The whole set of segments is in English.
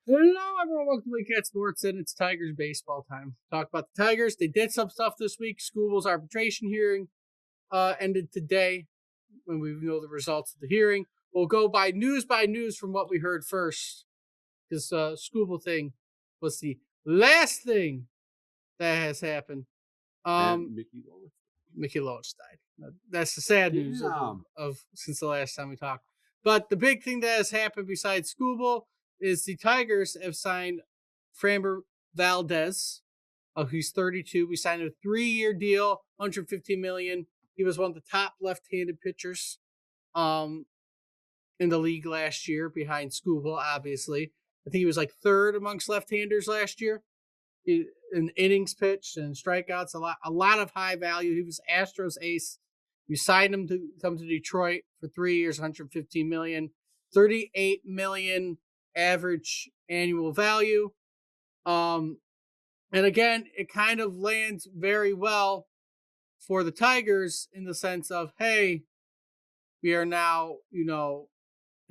Hello, everyone. Welcome to Cat Sports, and it's Tigers baseball time. Talk about the Tigers. They did some stuff this week. Skubal's arbitration hearing ended today when we know the results of the hearing. We'll go by news from what we heard first. This Skubal thing was the last thing that has happened. And Mickey Loach died. That's the sad news of since the last time we talked. But the big thing that has happened besides Skubal is the Tigers have signed Framber Valdez, who's 32. We signed a 3-year deal, $115 million. He was one of the top left-handed pitchers in the league last year, behind Skubal, obviously. I think he was like third amongst left-handers last year in innings pitched and strikeouts. A lot of high value. He was Astros ace. You signed him to come to Detroit for 3 years, $115 million, $38 million average annual value. And again, it kind of lands very well for the Tigers in the sense of, hey, we are now,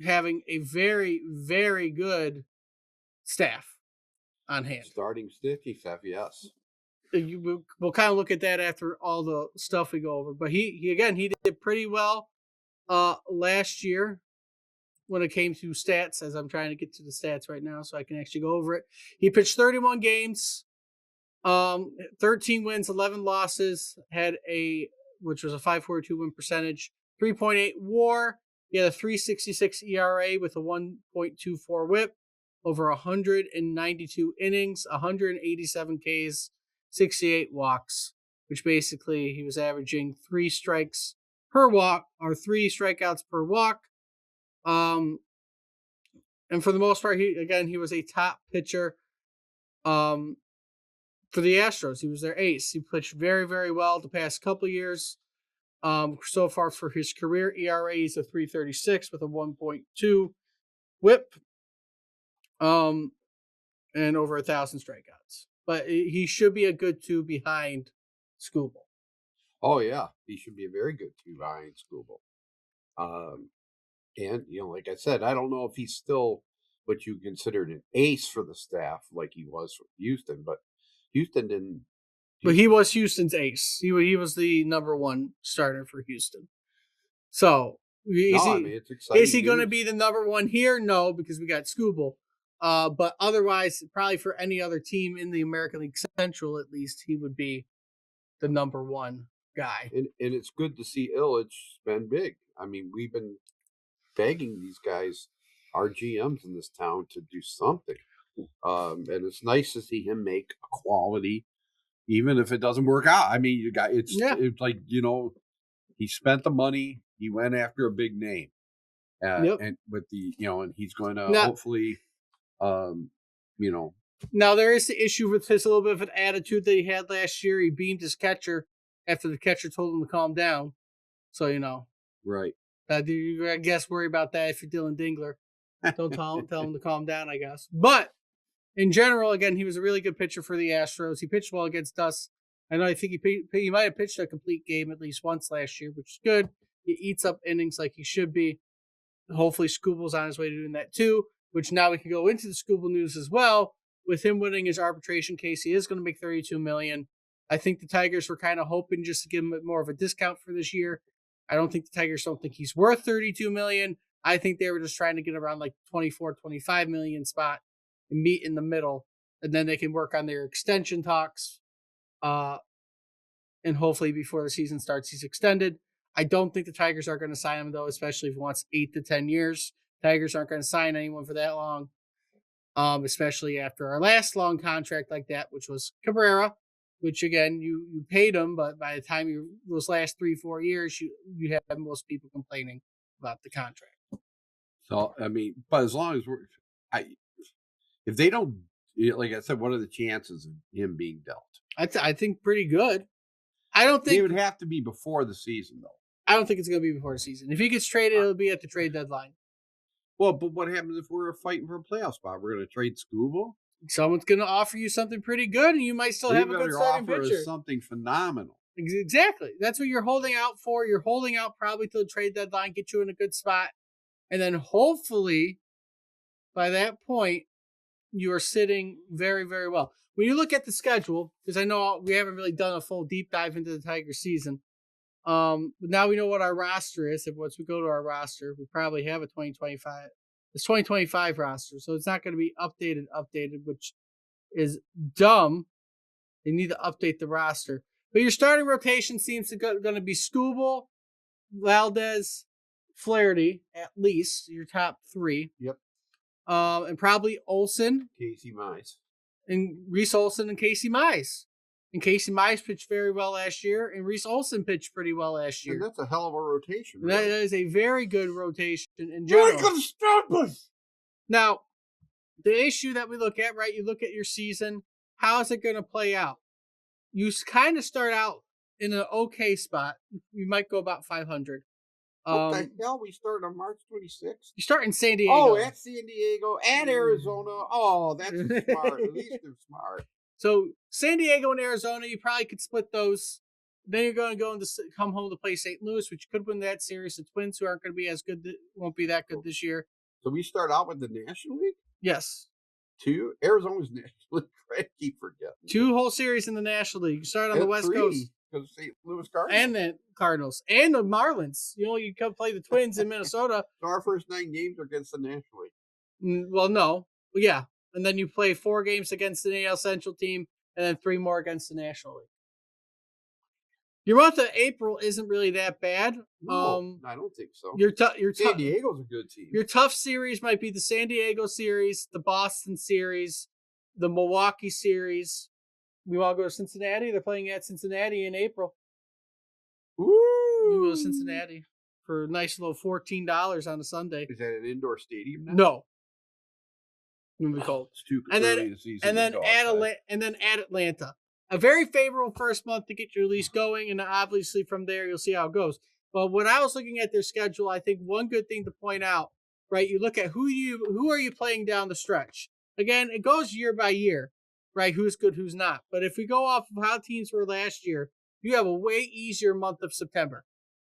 having a very, very good staff on hand. Starting sticky staff, yes. We'll kind of look at that after all the stuff we go over. But he did pretty well last year when it came to stats, as I'm trying to get to the stats right now so I can actually go over it. He pitched 31 games, 13 wins, 11 losses, which was a 5.42 win percentage, 3.8 WAR. He had a 3.66 ERA with a 1.24 WHIP, over 192 innings, 187 Ks, 68 walks, which basically he was averaging 3 strikes per walk or 3 strikeouts per walk. And for the most part, he was a top pitcher for the Astros. He was their ace. He pitched very, very well the past couple of years. So far for his career, ERA is a 3.36 with a 1.2 WHIP. And over 1,000 strikeouts. But he should be a good 2 behind Skubal. Oh, yeah. He should be a very good 2 behind Skubal. And, like I said, I don't know if he's still what you considered an ace for the staff like he was for Houston, but Houston didn't. But he was Houston's ace. He was the number 1 starter for Houston. So, it's exciting. Is he going to be the number 1 here? No, because we got Skubal. But otherwise, probably for any other team in the American League Central, at least, he would be the number 1 guy. And it's good to see Illich spend big. I mean, we've been begging these guys, our GMs in this town, to do something. And it's nice to see him make a quality, even if it doesn't work out. I mean, it's like, he spent the money. He went after a big name. And with the, and he's going to hopefully... Now there is the issue with his little bit of an attitude that he had last year. He beamed his catcher after the catcher told him to calm down. So, Right. I guess worry about that if you're Dylan Dingler. Don't tell him to calm down, I guess. But in general, again, he was a really good pitcher for the Astros. He pitched well against us. I think he might have pitched a complete game at least once last year, which is good. He eats up innings like he should be. Hopefully Skubal's on his way to doing that too, which now we can go into the Skubal news as well. With him winning his arbitration case, he is going to make $32 million. I think the Tigers were kind of hoping just to give him more of a discount for this year. I don't think the Tigers don't think he's worth $32 million. I think they were just trying to get around like 24, 25 million spot and meet in the middle. And then they can work on their extension talks. And hopefully before the season starts, he's extended. I don't think the Tigers are going to sign him, though, especially if he wants 8 to 10 years. Tigers aren't going to sign anyone for that long, especially after our last long contract like that, which was Cabrera, which, again, you paid him, but by the time those last 3-4 years, you have most people complaining about the contract. So, I mean, but as long as if they don't, like I said, what are the chances of him being dealt? I think pretty good. I don't think it would have to be before the season, though. I don't think it's going to be before the season. If he gets traded, it'll be at the trade deadline. Well, but what happens if we're fighting for a playoff spot? We're going to trade Skubal? Someone's going to offer you something pretty good, and you might still have a good starting pitcher. Something phenomenal. Exactly. That's what you're holding out for. You're holding out probably till the trade deadline, get you in a good spot. And then hopefully, by that point, you are sitting very, very well. When you look at the schedule, because I know we haven't really done a full deep dive into the Tiger season. But now we know what our roster is. If once we go to our roster, we probably have a 2025. It's 2025 roster, so it's not going to be updated, which is dumb. They need to update the roster. But your starting rotation seems to going to be Skubal, Valdez, Flaherty, at least your top three. Yep. And probably Olsen, Casey Mize, and Reese Olsen and Casey Mize. And Casey Mize pitched very well last year, and Reese Olsen pitched pretty well last year. And that's a hell of a rotation. Right? That is a very good rotation in general. Now, the issue that we look at, right? You look at your season. How is it going to play out? You kind of start out in an okay spot. You might go about 500. What the hell? We start on March 26th? You start in San Diego. Oh, at San Diego and Arizona. Oh, that's smart. At least they're smart. So San Diego and Arizona, you probably could split those. Then you're going to come home to play St. Louis, which could win that series. The Twins, who aren't going to be as good, won't be that good this year. So we start out with the National League? Yes. 2. Arizona's National League. I keep forgetting. 2 whole series in the National League. You start on the West Coast. Because St. Louis Cardinals. And the Cardinals. And the Marlins. You come play the Twins in Minnesota. So our first 9 games are against the National League. Well, no. Yeah. And then you play 4 games against the AL Central team, and then 3 more against the National League. Your month of April isn't really that bad. No, I don't think so. San Diego's a good team. Your tough series might be the San Diego series, the Boston series, the Milwaukee series. We want to go to Cincinnati. They're playing at Cincinnati in April. Ooh. We go to Cincinnati for a nice little $14 on a Sunday. Is that an indoor stadium now? No. It's gonna be cold. It's too early in the season. And then add Atlanta. A very favorable first month to get your lease going, and obviously from there you'll see how it goes. But when I was looking at their schedule, I think one good thing to point out, right? You look at who are you playing down the stretch. Again, it goes year by year, right? Who's good, who's not. But if we go off of how teams were last year, you have a way easier month of September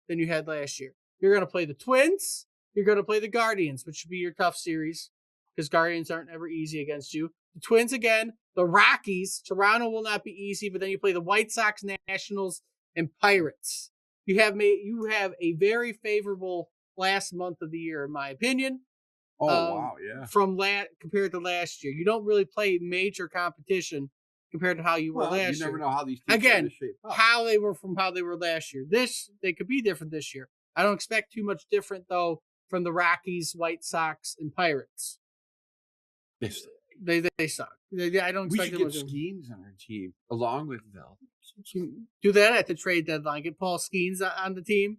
than you had last year. You're going to play the Twins. You're going to play the Guardians, which should be your tough series because Guardians aren't ever easy against you. The Twins again. The Rockies. Toronto will not be easy, but then you play the White Sox, Nationals, and Pirates. You have a very favorable last month of the year, in my opinion. Oh, wow, yeah. Compared to last year. You don't really play major competition compared to how you were last year. You never know how these teams again, shape up. how they were last year. They could be different this year. I don't expect too much different though from the Rockies, White Sox, and Pirates. They suck. I don't expect we should get Skeens on our team along with Valdez. Do that at the trade deadline. Get Paul Skeens on the team.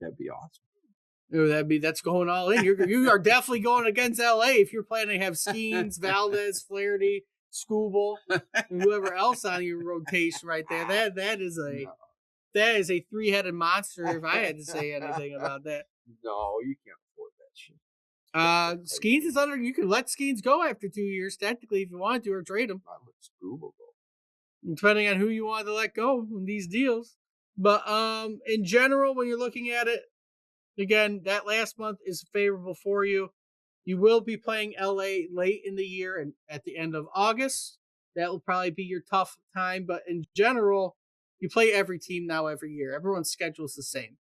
That'd be awesome. That's going all in. You are definitely going against LA if you're planning to have Skeens, Valdez, Flaherty, Skubal, and whoever else on your rotation right there. That is a 3-headed monster. If I had to say anything about that, no, you can't afford that shit. Skeens is under. You can let Skeens go after 2 years, technically, if you want to, or trade him. I let Skubal go. Depending on who you want to let go in these deals. But in general, when you're looking at it, again, that last month is favorable for you. You will be playing LA late in the year and at the end of August. That will probably be your tough time. But in general, you play every team now every year. Everyone's schedule is the same.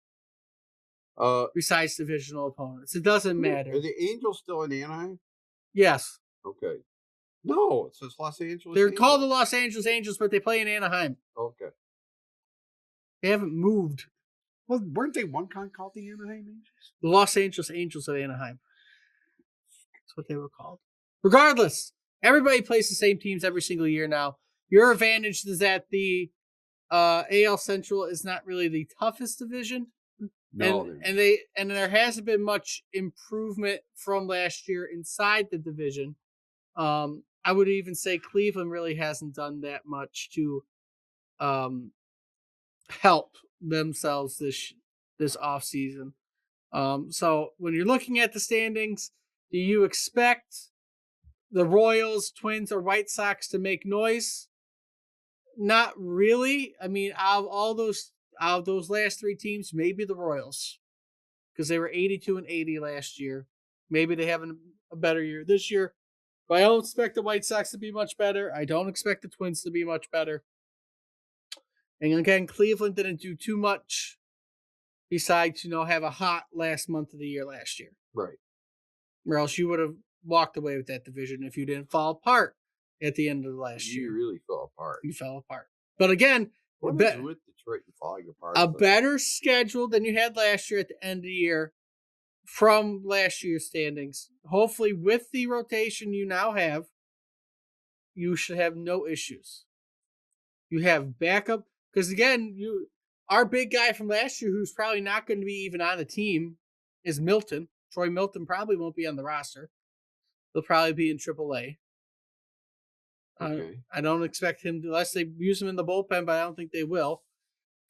Besides divisional opponents. It doesn't matter. Are the Angels still in Anaheim? Yes. Okay. No, it says Los Angeles. They're called the Los Angeles Angels, but they play in Anaheim. Okay. They haven't moved. Well, weren't they one time called the Anaheim Angels? The Los Angeles Angels of Anaheim. That's what they were called. Regardless, everybody plays the same teams every single year now. Your advantage is that the AL Central is not really the toughest division. No, and there hasn't been much improvement from last year inside the division. I would even say Cleveland really hasn't done that much to help themselves this offseason. So when you're looking at the standings, do you expect the Royals, Twins, or White Sox to make noise? Not really. I mean, out of those last 3 teams, maybe the Royals, because they were 82 and 80 last year. Maybe they have a better year this year. But I don't expect the White Sox to be much better. I don't expect the Twins to be much better. And again, Cleveland didn't do too much besides, have a hot last month of the year last year. Right. Or else you would have walked away with that division if you didn't fall apart at the end of the last year. You really fell apart. You fell apart. But again, what is with Detroit and falling apart? A better schedule than you had last year at the end of the year from last year's standings. Hopefully, with the rotation you now have, you should have no issues. You have backup. Because again, our big guy from last year, who's probably not going to be even on the team, is Milton. Troy Milton probably won't be on the roster. He'll probably be in AAA. Okay. I don't expect him to, unless they use him in the bullpen, but I don't think they will.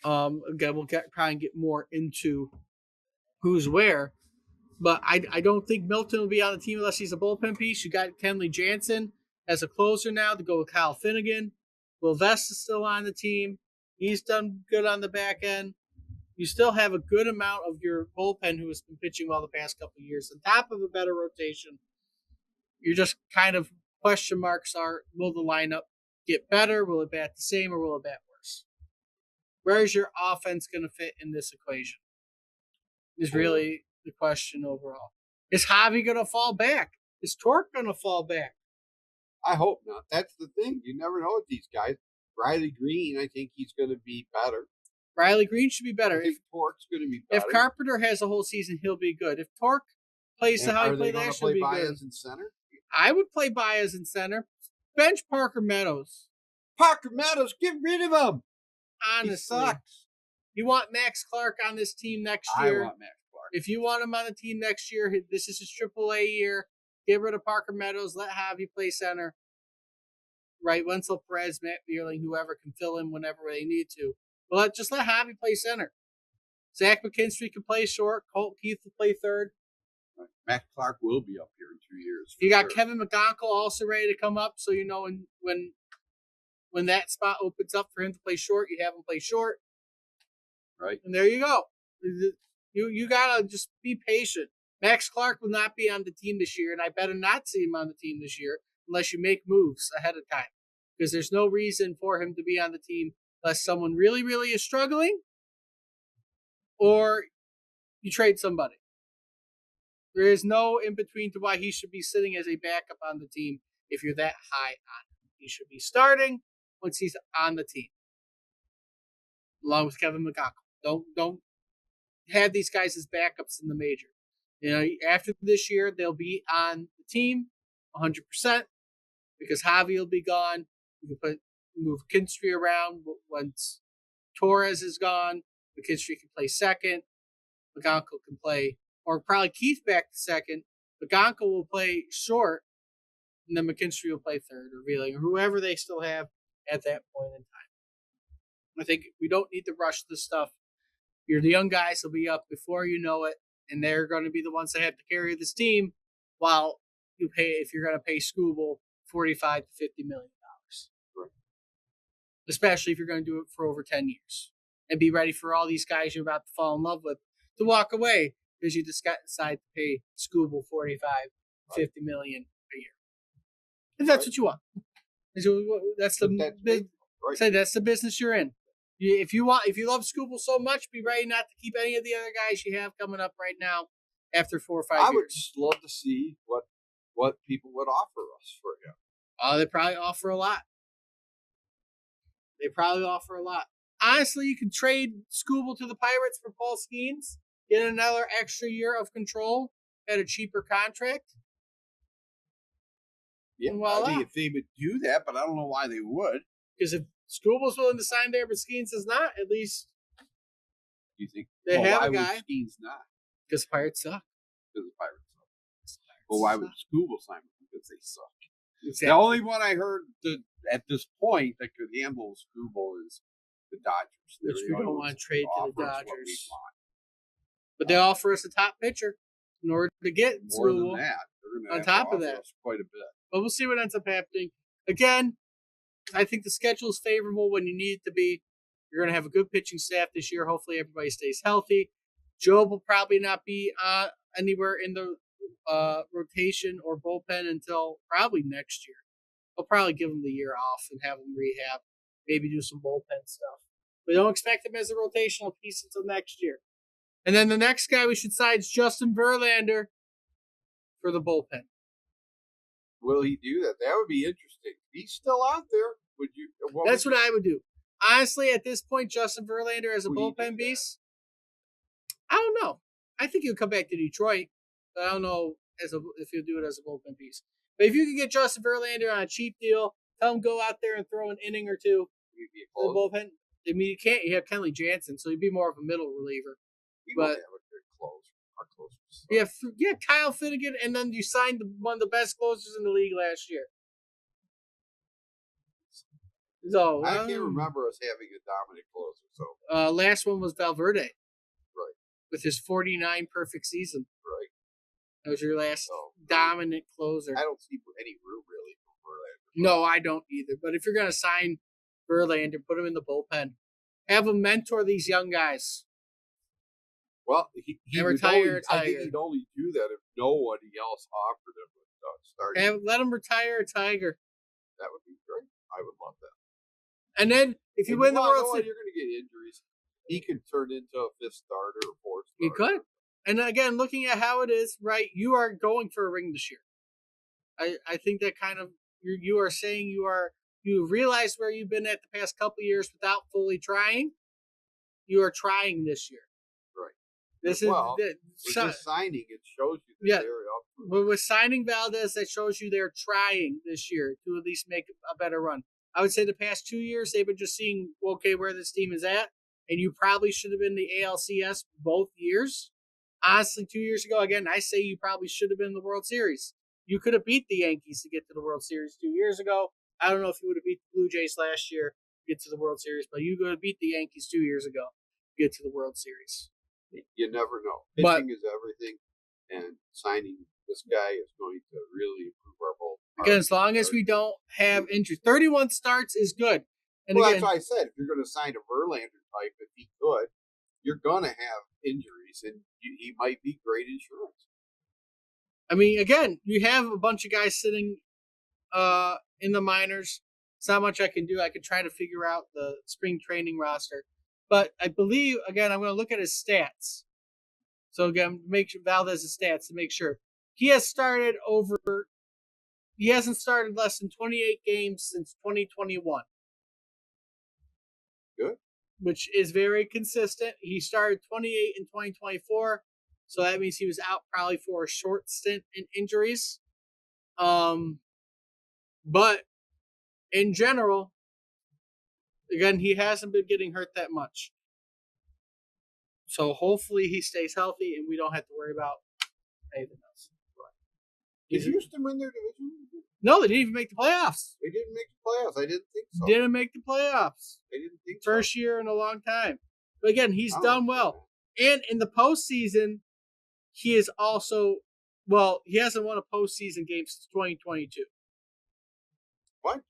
Again, we'll probably get more into who's where. But I don't think Milton will be on the team unless he's a bullpen piece. You got Kenley Jansen as a closer now to go with Kyle Finnegan. Valdez is still on the team. He's done good on the back end. You still have a good amount of your bullpen who has been pitching well the past couple of years. On top of a better rotation, you're just kind of question marks are, will the lineup get better? Will it bat the same or will it bat worse? Where's your offense going to fit in this equation? Is really the question overall. Is Javi going to fall back? Is Torque going to fall back? I hope not. That's the thing. You never know with these guys. Riley Green, I think he's going to be better. Riley Green should be better. I think Torque's going to be better. If Carpenter has a whole season, he'll be good. If Torque plays how he played last year, he'll be Baez good. In center? I would play Baez in center. Bench Parker Meadows. Parker Meadows, get rid of him. Honestly. He sucks. You want Max Clark on this team next year. I want Max Clark. If you want him on the team next year, this is his AAA year. Get rid of Parker Meadows. Let Javi play center. Right, Wenzel Perez, Matt Beerling, whoever can fill in whenever they need to. But just let Javi play center. Zach McKinstry can play short. Colt Keith will play third. Right. Matt Clark will be up here in 2 years. You got Kevin McGonkle also ready to come up, so when that spot opens up for him to play short, you have him play short. Right. And there you go. You gotta just be patient. Max Clark will not be on the team this year, and I better not see him on the team this year unless you make moves ahead of time. Because there's no reason for him to be on the team unless someone really, really is struggling or you trade somebody. There is no in-between to why he should be sitting as a backup on the team if you're that high on him. He should be starting once he's on the team. Along with Kevin McGonkle. Don't have these guys as backups in the major. After this year, they'll be on the team 100%. Because Javi will be gone. You can move Kinstry around once Torres is gone. McKinstry can play second. McGonkle can play, or probably Keith back to second. McGonkle will play short, and then McKinstry will play third or Vealing or whoever they still have at that point in time. I think we don't need to rush this stuff. The young guys will be up before you know it, and they're going to be the ones that have to carry this team while you pay, if you're going to pay Skubal $45 to $50 million. Right. Especially if you're going to do it for over 10 years. And be ready for all these guys you're about to fall in love with to walk away because you just decide to pay Skubal $45 to $50 million a year. And that's what you want. That's the business you're in. If you love Skubal so much, be ready not to keep any of the other guys you have coming up right now after 4 or 5 years. I would just love to see what people would offer us for him. They probably offer a lot. Honestly, you can trade Skubal to the Pirates for Paul Skeens, get another extra year of control at a cheaper contract. Yeah, I mean, if they would do that, but I don't know why they would. Because if Skubal's willing to sign there, but Skeens is not, at least you think they have a guy. Why would Skeens not? Because Pirates suck. Because the Pirates suck. Well, why would Skubal sign them? Because they suck. Exactly. The only one I heard at this point that could handle Skubal is the Dodgers. Which we don't want to trade to the Dodgers. But they offer us a top pitcher in order to get more Skubal. Than that. They're On top of that, quite a bit. But we'll see what ends up happening. Again, I think the schedule is favorable when you need it to be. You're going to have a good pitching staff this year. Hopefully everybody stays healthy. Job will probably not be anywhere in the rotation or bullpen until probably next year. They'll probably give him the year off and have him rehab, maybe do some bullpen stuff. But don't expect him as a rotational piece until next year. And then the next guy we should sign is Justin Verlander for the bullpen. Will he do that? That would be interesting. He's still out there. Would you? That's what I would do. Honestly, at this point, Justin Verlander as a bullpen beast, I don't know. I think he'll come back to Detroit, but I don't know if he'll do it as a bullpen piece. But if you could get Justin Verlander on a cheap deal, tell him go out there and throw an inning or two for the bullpen. I mean, you can't. You have Kenley Jansen, so he'd be more of a middle reliever. But have a good closer. Our closers. Yeah, Kyle Finnegan, and then you signed one of the best closers in the league last year. So I can't remember us having a dominant closer. So last one was Valverde, right, with his 49 perfect season. Right, that was your last dominant closer. I don't see any room really for Verlander. No, I don't either. But if you're gonna sign Verlander, put him in the bullpen, have him mentor these young guys. Well, I think he'd only do that if nobody else offered him starting. Let him retire a Tiger. That would be great. I would love that. And then if you win the World Series, you're going to get injuries. He could turn into a fifth starter or fourth starter. He could. And again, looking at how it is, right? You are going for a ring this year. I think that kind of you are saying you realize where you've been at the past couple of years without fully trying. You are trying this year. Right. This is signing. It shows you that they're up. But with signing Valdez, that shows you they're trying this year to at least make a better run. I would say the past 2 years, they've been just seeing, okay, where this team is at. And you probably should have been the ALCS both years. Honestly, 2 years ago, again, I say you probably should have been in the World Series. You could have beat the Yankees to get to the World Series 2 years ago. I don't know if you would have beat the Blue Jays last year to get to the World Series, but you could have beat the Yankees 2 years ago to get to the World Series. You never know. Pitching is everything, and signing this guy is going to really improve our bowl. Again, as long as we don't have injuries. 31 starts is good. And well, again, that's why I said, if you're going to sign a Verlander type, if he could, you're going to have injuries, and he might be great insurance. I mean, again, you have a bunch of guys sitting in the minors. It's not much I can do. I could try to figure out the spring training roster. But I believe, again, I'm going to look at his stats. So, again, make sure Valdez's stats to make sure. He hasn't started less than 28 games since 2021. Good. Which is very consistent. He started 28 in 2024. So that means he was out probably for a short stint in injuries. But in general, again, he hasn't been getting hurt that much. So hopefully he stays healthy and we don't have to worry about anything else. Did Houston win their division? No, they didn't even make the playoffs. They didn't make the playoffs. I didn't think so. Didn't make the playoffs. They didn't think so. First year in a long time. But again, he's done well. And in the postseason, he is also, he hasn't won a postseason game since 2022. What?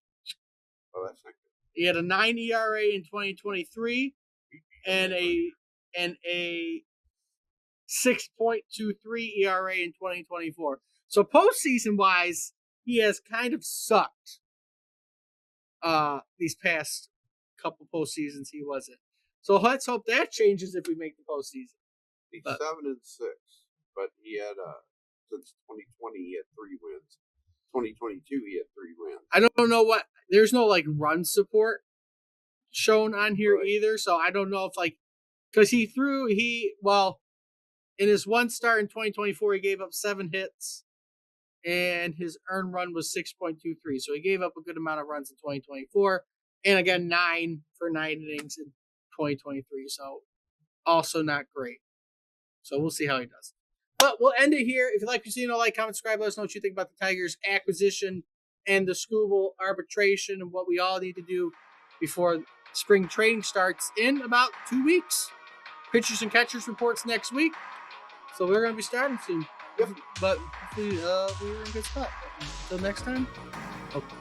Oh, that's not good. He had a 9 ERA in 2023 and a 6.23 ERA in 2024. So postseason wise, he has kind of sucked these past couple postseasons he wasn't. So let's hope that changes if we make the postseason. He's 7-6, but he had since 2020 he had 3 wins. 2022 he had 3 wins. I don't know there's no run support shown on here either, so I don't know if because in his one start in 2024 he gave up 7 hits and his earned run was 6.23, so he gave up a good amount of runs in 2024 and again 9 for 9 innings in 2023, so also not great. So we'll see how he does. But we'll end it here. If you like what you see, like, comment, subscribe, let us know what you think about the Tigers acquisition and the Skubal arbitration and what we all need to do before spring training starts in about 2 weeks. Pitchers and catchers reports next week. So we're going to be starting soon. But hopefully we're in a good spot. Until next time. Okay.